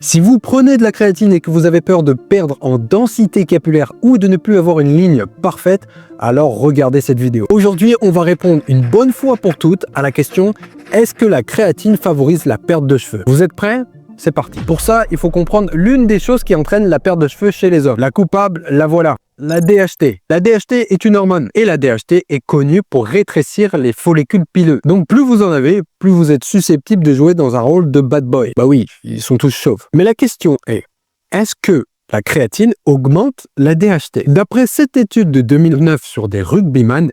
Si vous prenez de la créatine et que vous avez peur de perdre en densité capillaire ou de ne plus avoir une ligne parfaite, alors regardez cette vidéo. Aujourd'hui, on va répondre une bonne fois pour toutes à la question: est-ce que la créatine favorise la perte de cheveux? Vous êtes prêts? C'est parti. Pour ça, il faut comprendre l'une des choses qui entraîne la perte de cheveux chez les hommes. La coupable, la voilà. La DHT. La DHT est une hormone et la DHT est connue pour rétrécir les follicules pileux. Donc plus vous en avez, plus vous êtes susceptible de jouer dans un rôle de bad boy. Bah oui, ils sont tous chauves. Mais la question est-ce que la créatine augmente la DHT? D'après cette étude de 2009 sur des rugbyman,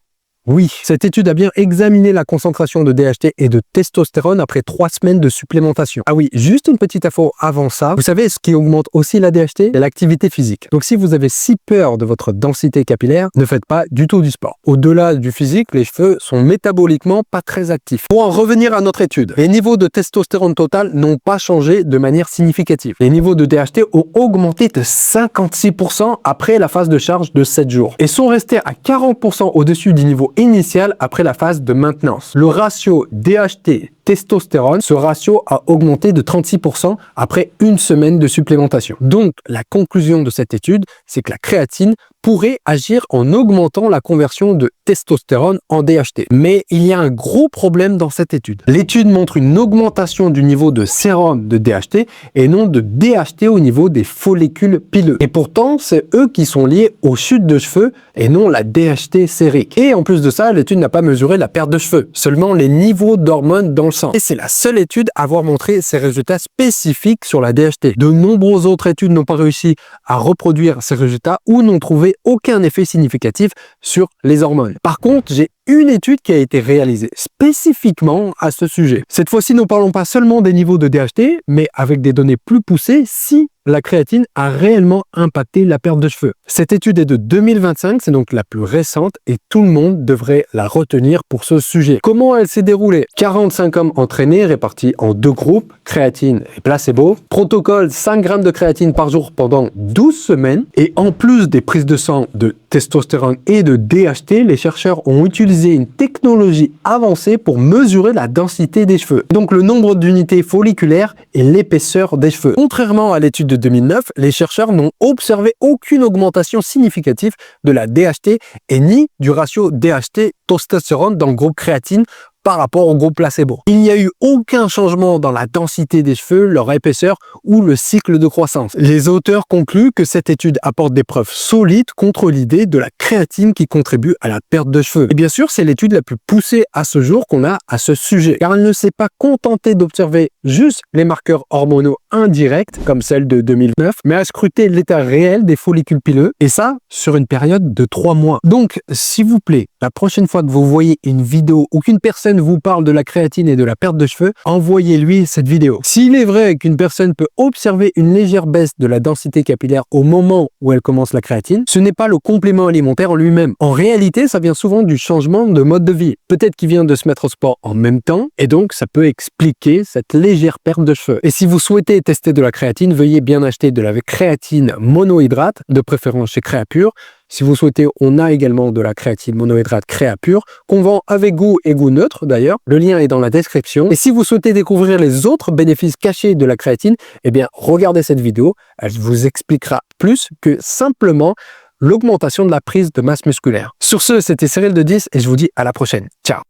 oui, cette étude a bien examiné la concentration de DHT et de testostérone après 3 semaines de supplémentation. Ah oui, juste une petite info avant ça. Vous savez, ce qui augmente aussi la DHT, c'est l'activité physique. Donc si vous avez si peur de votre densité capillaire, ne faites pas du tout du sport. Au-delà du physique, les cheveux sont métaboliquement pas très actifs. Pour en revenir à notre étude, les niveaux de testostérone total n'ont pas changé de manière significative. Les niveaux de DHT ont augmenté de 56% après la phase de charge de 7 jours et sont restés à 40% au-dessus du niveau initial après la phase de maintenance. Le ratio DHT-testostérone, ce ratio a augmenté de 36% après une semaine de supplémentation. Donc, la conclusion de cette étude, c'est que la créatine pourrait agir en augmentant la conversion de testostérone en DHT. Mais il y a un gros problème dans cette étude. L'étude montre une augmentation du niveau de sérum de DHT et non de DHT au niveau des follicules pileux. Et pourtant, c'est eux qui sont liés aux chutes de cheveux et non la DHT sérique. Et en plus de ça, l'étude n'a pas mesuré la perte de cheveux, seulement les niveaux d'hormones dans le sang. Et c'est la seule étude à avoir montré ces résultats spécifiques sur la DHT. De nombreuses autres études n'ont pas réussi à reproduire ces résultats ou n'ont trouvé aucun effet significatif sur les hormones. Par contre, j'ai une étude qui a été réalisée spécifiquement à ce sujet. Cette fois-ci, nous ne parlons pas seulement des niveaux de DHT, mais avec des données plus poussées si la créatine a réellement impacté la perte de cheveux. Cette étude est de 2025, c'est donc la plus récente et tout le monde devrait la retenir pour ce sujet. Comment elle s'est déroulée? 45 hommes entraînés répartis en 2 groupes, créatine et placebo. Protocole 5 grammes de créatine par jour pendant 12 semaines. Et en plus des prises de sang de testostérone et de DHT, les chercheurs ont utilisé une technologie avancée pour mesurer la densité des cheveux, donc le nombre d'unités folliculaires et l'épaisseur des cheveux. Contrairement à l'étude de 2009, les chercheurs n'ont observé aucune augmentation significative de la DHT et ni du ratio DHT-testostérone dans le groupe créatine par rapport au groupe placebo. Il n'y a eu aucun changement dans la densité des cheveux, leur épaisseur ou le cycle de croissance. Les auteurs concluent que cette étude apporte des preuves solides contre l'idée de la créatine qui contribue à la perte de cheveux. Et bien sûr, c'est l'étude la plus poussée à ce jour qu'on a à ce sujet, car elle ne s'est pas contentée d'observer juste les marqueurs hormonaux indirects, comme celle de 2009, mais a scruté l'état réel des follicules pileux, et ça sur une période de 3 mois. Donc, s'il vous plaît, la prochaine fois que vous voyez une vidéo ou qu'une personne vous parle de la créatine et de la perte de cheveux, envoyez-lui cette vidéo. S'il est vrai qu'une personne peut observer une légère baisse de la densité capillaire au moment où elle commence la créatine, ce n'est pas le complément alimentaire en lui-même. En réalité, ça vient souvent du changement de mode de vie. Peut-être qu'il vient de se mettre au sport en même temps, et donc ça peut expliquer cette légère perte de cheveux. Et si vous souhaitez tester de la créatine, veuillez bien acheter de la créatine monohydrate, de préférence chez Créapure. Si vous souhaitez, on a également de la créatine monohydrate Créapure, qu'on vend avec goût et goût neutre d'ailleurs. Le lien est dans la description. Et si vous souhaitez découvrir les autres bénéfices cachés de la créatine, eh bien, regardez cette vidéo. Elle vous expliquera plus que simplement l'augmentation de la prise de masse musculaire. Sur ce, c'était Cyril de 10 et je vous dis à la prochaine. Ciao!